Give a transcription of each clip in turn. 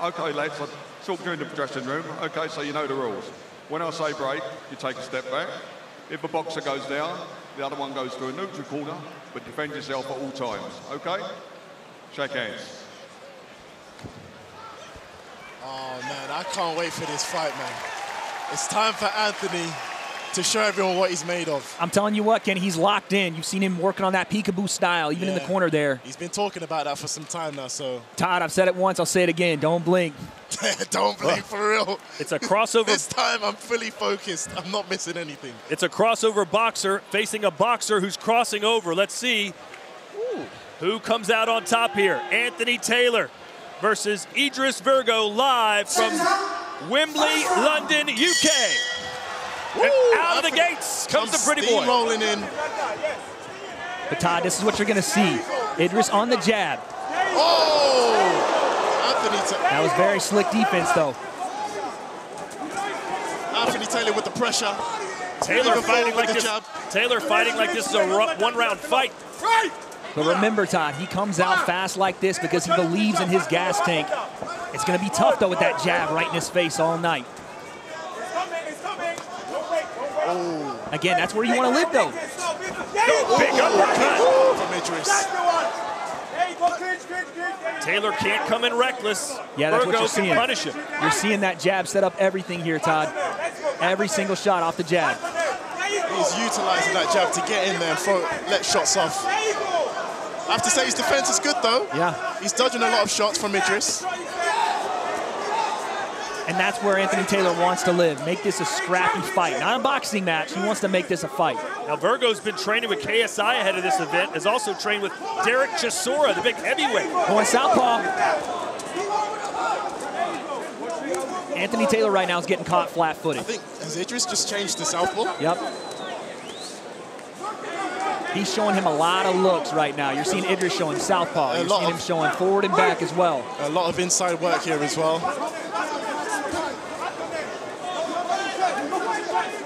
Okay, lads, I talked you in the dressing room. Okay, so you know the rules. When I say break, you take a step back. If a boxer goes down, the other one goes to a neutral corner, but defend yourself at all times, okay? Shake hands. Oh, man, I can't wait for this fight, man. It's time for Anthony to show everyone what he's made of. I'm telling you what, Ken, he's locked in. You've seen him working on that peekaboo style, even in the corner there. He's been talking about that for some time now, so. Todd, I've said it once, I'll say it again. Don't blink. Don't blink, for real. It's a crossover. This time, I'm fully focused. I'm not missing anything. It's a crossover boxer facing a boxer who's crossing over. Let's see who comes out on top here. Anthony Taylor versus Idris Virgo, live from Wembley, London, UK. And out of the gates comes the pretty boy. Rolling in. But Todd, this is what you're going to see. Idris on the jab. Oh! Anthony Taylor. That was very slick defense, though. Anthony Taylor with the pressure. Taylor fighting like this. Taylor fighting like this is a one-round fight. But remember, Todd, he comes out fast like this because he believes in his gas tank. It's going to be tough, though, with that jab right in his face all night. Oh. Again, that's where you want to live, though. Big uppercut from Idris. Taylor can't come in reckless. Yeah, that's Virgo what you're seeing. can punish him. You're seeing that jab set up everything here, Todd. Every single shot off the jab. He's utilizing that jab to get in there and let shots off. I have to say his defense is good, though. Yeah. He's dodging a lot of shots from Idris. And that's where Anthony Taylor wants to live. Make this a scrappy fight. Not a boxing match. He wants to make this a fight. Now, Virgo's been training with KSI ahead of this event, has also trained with Derek Chisora, the big heavyweight. Going southpaw. Anthony Taylor right now is getting caught flat-footed. I think, has Idris just changed to southpaw? Yep. He's showing him a lot of looks right now. You're seeing Idris showing southpaw. You're seeing him showing forward and back as well. A lot of inside work here as well.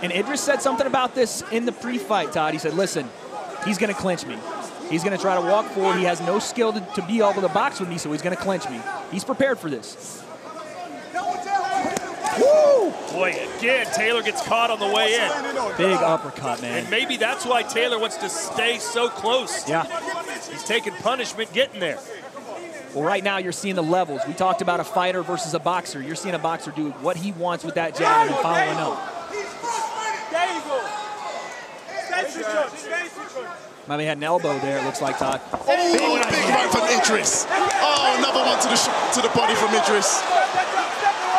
And Idris said something about this in the pre-fight, Todd. He said, listen, he's going to clinch me. He's going to try to walk forward. He has no skill to be able to box with me, so he's going to clinch me. He's prepared for this. Woo! Boy, again, Taylor gets caught on the way in. Big uppercut, man. And maybe that's why Taylor wants to stay so close. Yeah. He's taking punishment getting there. Well, right now you're seeing the levels. We talked about a fighter versus a boxer. You're seeing a boxer do what he wants with that jab and following up. Might have had an elbow there, it looks like, Todd. Oh, big right from Idris. Oh, another one to the body from Idris.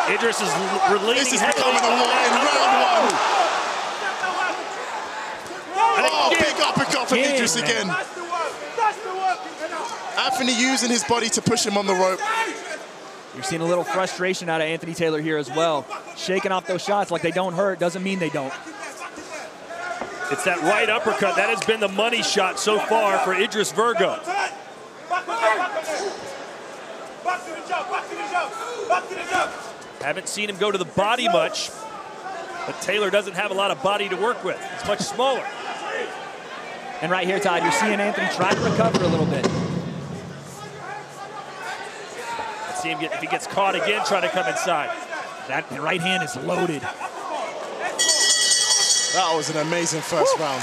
Idris is releasing. This is becoming a war in round one. Oh, big uppercut from Idris again. Anthony using his body to push him on the rope. You're seeing a little frustration out of Anthony Taylor here as well. Shaking off those shots like they don't hurt doesn't mean they don't. It's that right uppercut. That has been the money shot so far for Idris Virgo. Haven't seen him go to the body much, but Taylor doesn't have a lot of body to work with. It's much smaller. And right here, Todd, you're seeing Anthony try to recover a little bit. Let's see him if he gets caught again, try to come inside. That right hand is loaded. That was an amazing first round.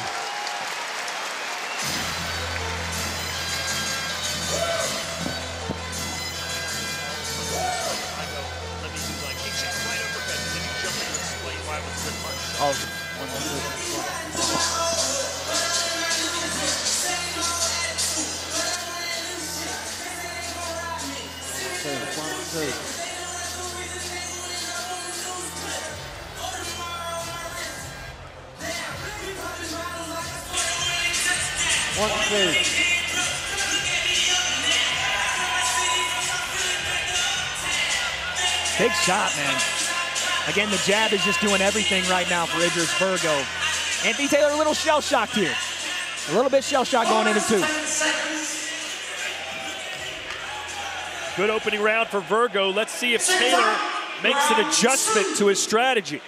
Big shot, man. Again, the jab is just doing everything right now for Idris Virgo. Anthony Taylor a little shell-shocked here. A little bit shell-shocked going into two. Good opening round for Virgo. Let's see if Taylor makes an adjustment to his strategy.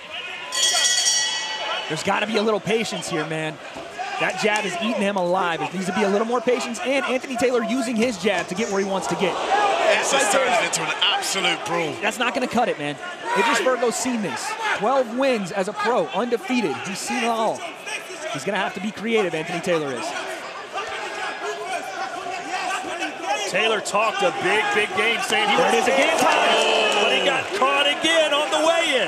There's got to be a little patience here, man. That jab is eating him alive. There needs to be a little more patience, and Anthony Taylor using his jab to get where he wants to get. This has turned it into an absolute brawl. That's not going to cut it, man. Idris Virgo's seen this. 12 wins as a pro, undefeated. He's seen it all. He's going to have to be creative, Anthony Taylor is. Taylor talked a big game, saying he was again, but he got caught again on the way in.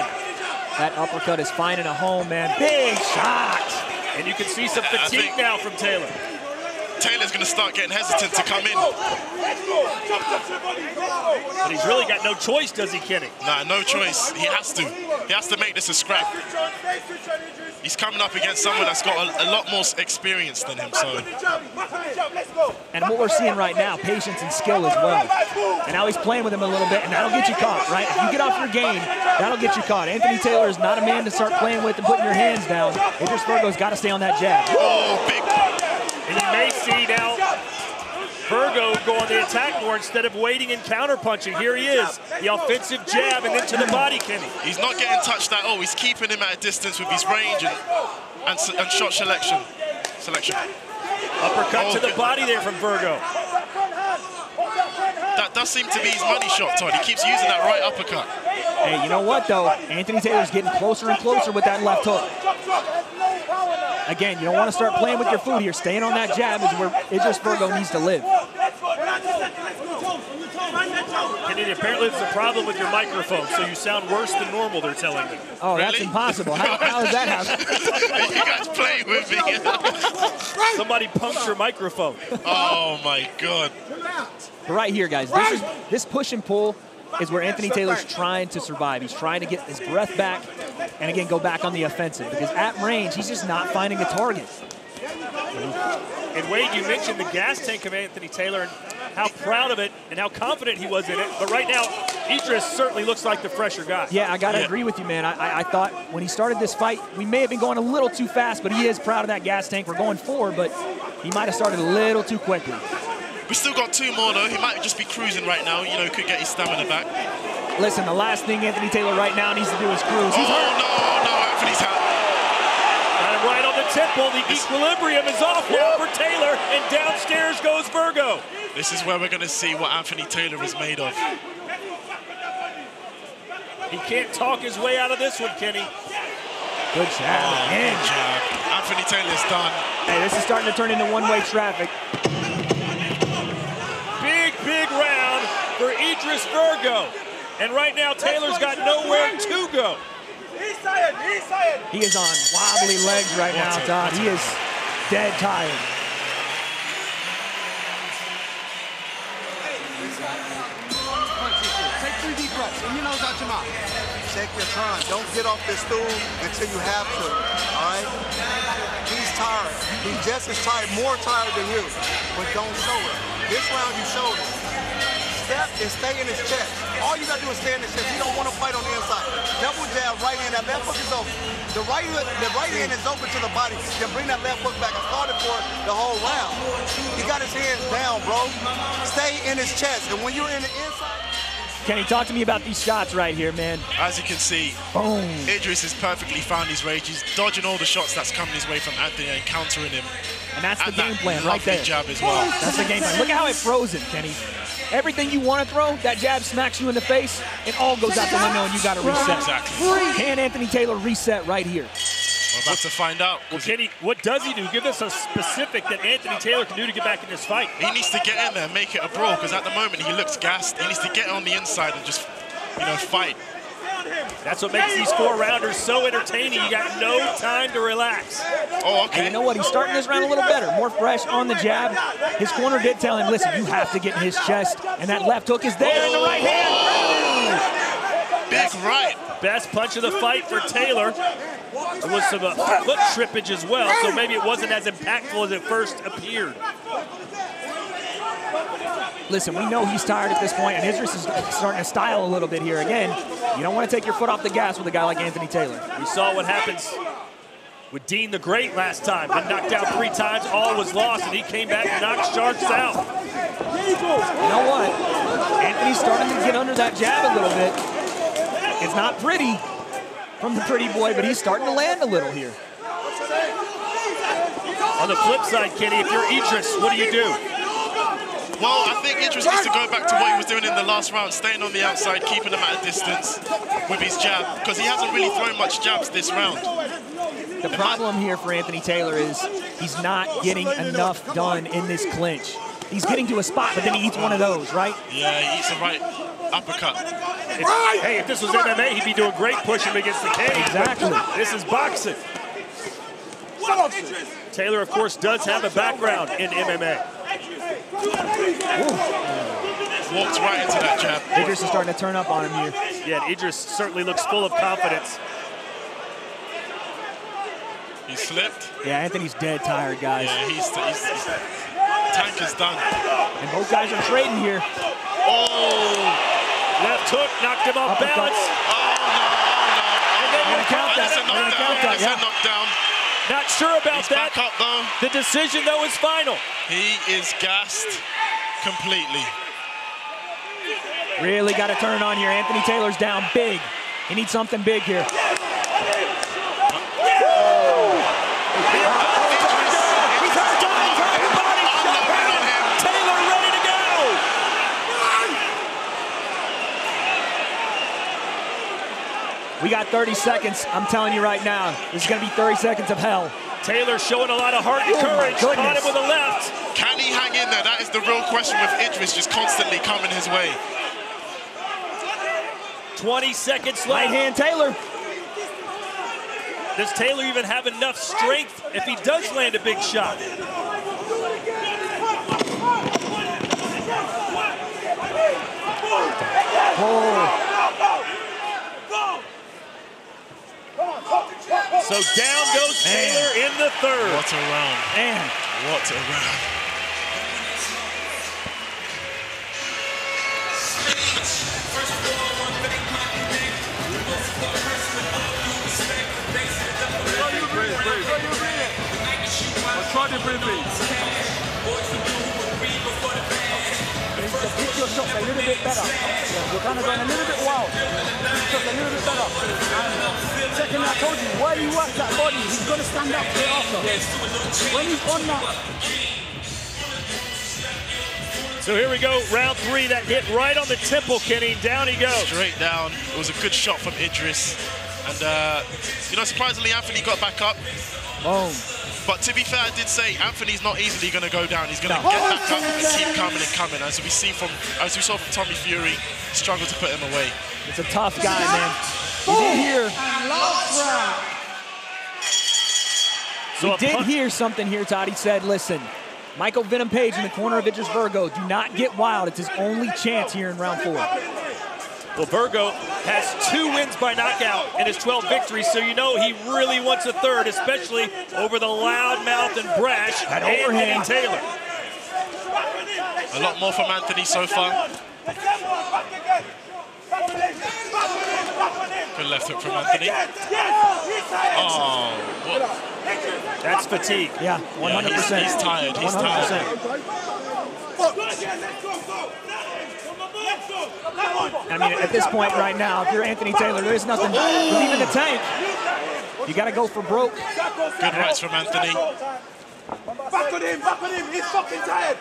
That uppercut is finding a home, man. Big shot. And you can see some fatigue now from Taylor. Taylor's going to start getting hesitant to come in. But he's really got no choice, does he, Kenny? Nah, no choice. He has to. He has to make this a scrap. He's coming up against someone that's got a lot more experience than him, so. And what we're seeing right now, patience and skill as well. And now he's playing with him a little bit, and that'll get you caught, right? If you get off your game, that'll get you caught. Anthony Taylor is not a man to start playing with and putting your hands down. Idris Virgo's got to stay on that jab. Oh, big. And you may see now Virgo go on the attack more instead of waiting and counter-punching. Here he is, the offensive jab and into the body, Kenny. He's not getting touched at all. He's keeping him at a distance with his range and shot selection. Uppercut to the body there from Virgo. That does seem to be his money shot, Todd. He keeps using that right uppercut. Hey, you know what, though? Anthony Taylor's getting closer and closer with that left hook. Again, you don't want to start playing with your food here. Staying on that jab is where Idris Virgo needs to live. Kenny, apparently there's a problem with your microphone, so you sound worse than normal, they're telling me. Oh, really? That's impossible. How is that happening? You guys playing with me. Somebody punched your microphone. Oh, my God. But right here, guys, this push and pull is where Anthony Taylor's trying to survive. He's trying to get his breath back and, again, go back on the offensive. Because at range, he's just not finding a target. And Wade, you mentioned the gas tank of Anthony Taylor and how proud of it and how confident he was in it. But right now, Idris certainly looks like the fresher guy. Yeah, I got to agree with you, man. I thought when he started this fight, we may have been going a little too fast, but he is proud of that gas tank. We're going forward, but he might have started a little too quickly. We still got 2 more, though. He might just be cruising right now. You know, could get his stamina back. Listen, the last thing Anthony Taylor right now needs to do is cruise. He's hurt. No, Anthony's hurt. Got him right on the temple. The equilibrium is off now for Taylor, and downstairs goes Virgo. This is where we're going to see what Anthony Taylor is made of. He can't talk his way out of this one, Kenny. Good jab. Good jab. Anthony Taylor's done. Hey, this is starting to turn into one-way traffic. Big round for Idris Virgo. And right now, Taylor's got nowhere to go. He is on wobbly legs right now, Todd. He is dead tired. Take 3 deep breaths and your nose out your mouth. Take your time. Don't get off this stool until you have to, all right? He's tired. He's just as tired, more tired than you, but don't show it. This round you showed it. Step and stay in his chest. All you gotta do is stay in his chest. He don't want to fight on the inside. Double jab, right hand, that left hook is open. The right hand is open to the body. Then bring that left hook back. I started for the whole round. He got his hands down, bro. Stay in his chest. And when you're in the inside, Kenny, talk to me about these shots right here, man. As you can see, boom. Idris has perfectly found his range. He's dodging all the shots that's coming his way from Anthony and countering him. And that's the game plan right there. Jab as well. That's the game plan. Look how it froze him, Kenny. Everything you want to throw, that jab smacks you in the face, it all goes out the window and you got to reset. Exactly. Can Anthony Taylor reset right here? We're about to find out. Well, Kenny, what does he do? Give us a specific that Anthony Taylor can do to get back in this fight. He needs to get in there and make it a brawl, because at the moment he looks gassed. He needs to get on the inside and just, you know, fight. That's what makes these 4-rounders so entertaining. You got no time to relax. Oh, okay. And you know what? He's starting this round a little better, more fresh on the jab. His corner did tell him, listen, you have to get in his chest. And that left hook is there in the right hand. Big right. Best punch of the fight for Taylor. There was some foot trippage as well, so maybe it wasn't as impactful as it first appeared. Listen, we know he's tired at this point, and Idris is starting to style a little bit here. Again, you don't want to take your foot off the gas with a guy like Anthony Taylor. We saw what happens with Dean the Great last time. Been knocked out 3 times, all was lost, and he came back and knocked Sharks out. You know what? Anthony's starting to get under that jab a little bit. It's not pretty from the pretty boy, but he's starting to land a little here. On the flip side, Kenny, if you're Idris, what do you do? Well, I think Idris needs to go back to what he was doing in the last round, staying on the outside, keeping him at a distance with his jab, because he hasn't really thrown much jabs this round. The problem here for Anthony Taylor is he's not getting enough done in this clinch. He's getting to a spot, but then he eats one of those, right? Yeah, he eats a right uppercut. If this was MMA, he'd be doing great pushing him against the cage. Exactly. This is boxing. Taylor, of course, does have a background in MMA. Walks right into that jab. Idris is starting to turn up on him here. Yeah, and Idris certainly looks full of confidence. He slipped. Yeah, Anthony's dead tired, guys. Yeah, he's tank is done. And both guys are trading here. Oh! Left hook knocked him off balance. Oh, no. They're going to count that. That's a knockdown. Not sure about He's that. Back up, though. The decision, though, is final. He is gassed completely. Really got to turn on here. Anthony Taylor's down big. He needs something big here. Taylor ready to go. We got 30 seconds. I'm telling you right now, this is going to be 30 seconds of hell. Taylor showing a lot of heart and courage. Caught him with a left. Can he hang in there? That is the real question with Idris just constantly coming his way. 20 seconds left. Right hand Taylor. Does Taylor even have enough strength if he does land a big shot? So down goes Taylor in the third. What a round. Man. What a round. Hit your shots a little bit better. You're kind of going a little bit wild. Shots a little bit better. And second, I told you, where you work that body, he's going to stand up straight after. When he's on that. So here we go, round three. That hit right on the temple, Kenny. Down he goes. Straight down. It was a good shot from Idris. And, you know, surprisingly, Anthony got back up. Boom. But to be fair, I did say Anthony's not easily going to go down. He's going to get back up and keep coming and coming. As we saw from Tommy Fury, struggle to put him away. It's a tough guy, man. We did hear. So we did hear something here, Todd. He said, listen, Michael Venom Page in the corner of Idris Virgo, do not get wild. It's his only chance here in round 4. Well, Virgo has 2 wins by knockout in his 12 victories, so you know he really wants a third, especially over the loudmouth and brash Anthony Taylor. A lot more from Anthony so far. Good left hook from Anthony. Oh, what? That's fatigue. Yeah, 100%. Yeah, he's tired. He's 100%. tired. I mean, at this point right now, if you're Anthony Taylor, there is nothing leaving the tank. You got to go for broke. Good rights from Anthony. Back on him, he's fucking tired.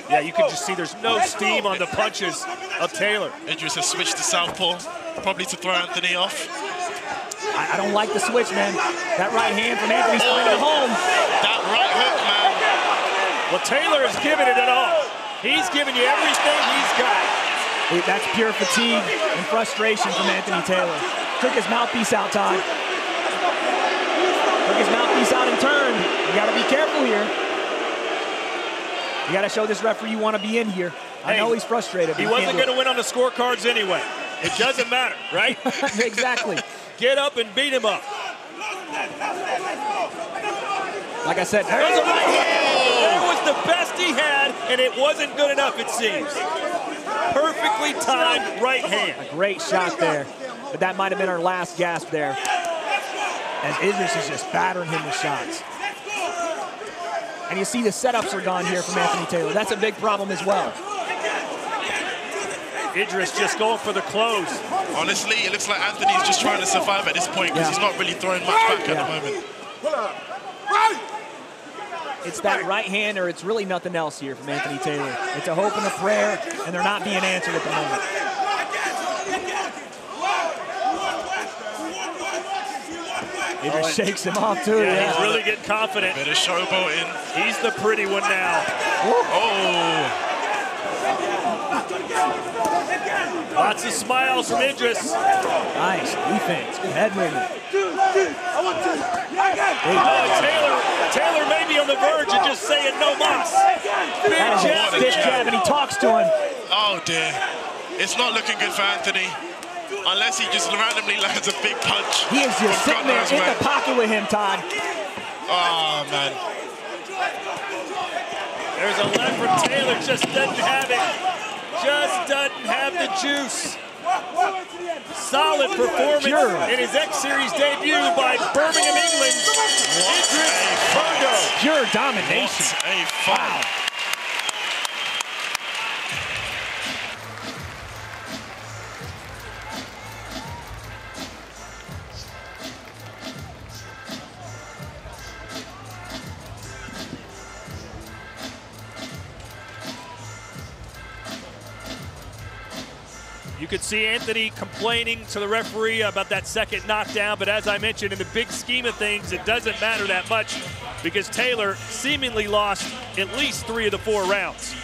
Yeah, you can just see there's no steam on the punches of Taylor. Idris has switched to southpaw, probably to throw Anthony off. I don't like the switch, man. That right hand from Anthony's finding home. That right hook, man. Well, Taylor is giving it all. He's giving you everything he's got. That's pure fatigue and frustration from Anthony Taylor. Took his mouthpiece out, Todd. Took his mouthpiece out and turned. You got to be careful here. You got to show this referee you want to be in here. I know he's frustrated. He wasn't going to win on the scorecards anyway. It doesn't matter, right? Exactly. Get up and beat him up. Like I said, there's a right hand. That was the best he had, and it wasn't good enough, it seems. Perfectly timed right hand. A great shot there, but that might have been our last gasp there. As Idris is just battering him with shots. And you see the setups are gone here from Anthony Taylor. That's a big problem as well. Idris just going for the close. Honestly, it looks like Anthony's just trying to survive at this point because he's not really throwing much back at the moment. It's that right hand, or it's really nothing else here from Anthony Taylor. It's a hope and a prayer, and they're not being answered at the moment. Idris shakes him off too. Yeah, he's really getting confident. Bit of showboating. He's the pretty one now. Oh. Lots of smiles from Idris. Nice defense. Good head movement. Taylor may be on the verge of just saying no mas. Big jab, and he talks to him. Oh dear. It's not looking good for Anthony. Unless he just randomly lands a big punch. He is just sitting there in the pocket with him, Todd. Oh, man. There's a left from Taylor, just doesn't have it. Just doesn't have the juice. Solid performance in his X-Series debut by Birmingham, England. Idris Virgo. Pure domination. What a fight. Wow. You could see Anthony complaining to the referee about that second knockdown, but as I mentioned, in the big scheme of things, it doesn't matter that much because Taylor seemingly lost at least 3 of the 4 rounds.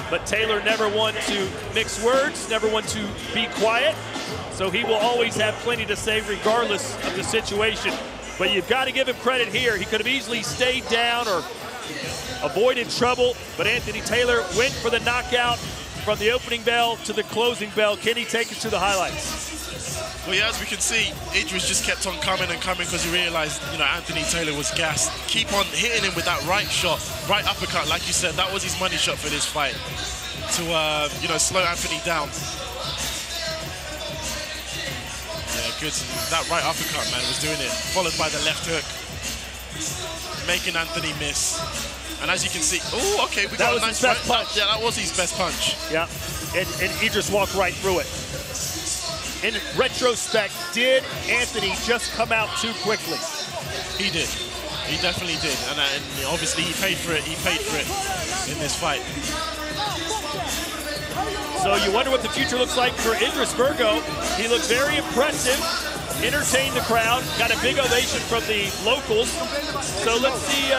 But Taylor never one to mix words, never one to be quiet, so he will always have plenty to say regardless of the situation. But you've got to give him credit here. He could have easily stayed down or avoided trouble, but Anthony Taylor went for the knockout from the opening bell to the closing bell. Can he take it to the highlights? Well, yeah, as we can see, Idris just kept on coming and coming because he realized, you know, Anthony Taylor was gassed. Keep on hitting him with that right shot, right uppercut. Like you said, that was his money shot for this fight to, you know, slow Anthony down. Yeah, good. That right uppercut, man, was doing it. Followed by the left hook, making Anthony miss. And as you can see, oh, okay, we got a nice punch. Yeah, that was his best punch. Yeah, and Idris walked right through it. In retrospect, did Anthony just come out too quickly? He did. He definitely did. And obviously he paid for it. He paid for it in this fight. So you wonder what the future looks like for Idris Virgo. He looked very impressive, entertained the crowd, got a big ovation from the locals. So let's see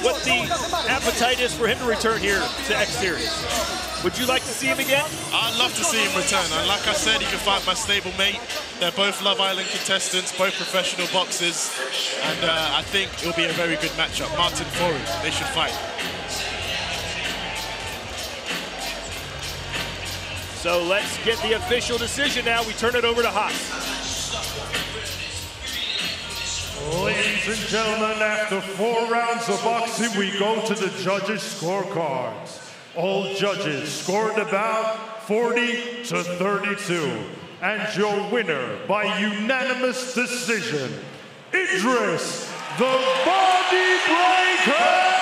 what the appetite is for him to return here to X-Series. Would you like to see him again? I'd love to see him return. And like I said, he can fight my stablemate. They're both Love Island contestants, both professional boxers. And I think it'll be a very good matchup. Martin Fori, they should fight. So let's get the official decision now. We turn it over to Haas. Ladies and gentlemen, after 4 rounds of boxing, we go to the judges' scorecards. All judges scored about 40 to 32. And your winner by unanimous decision, Idris, the Body Breaker!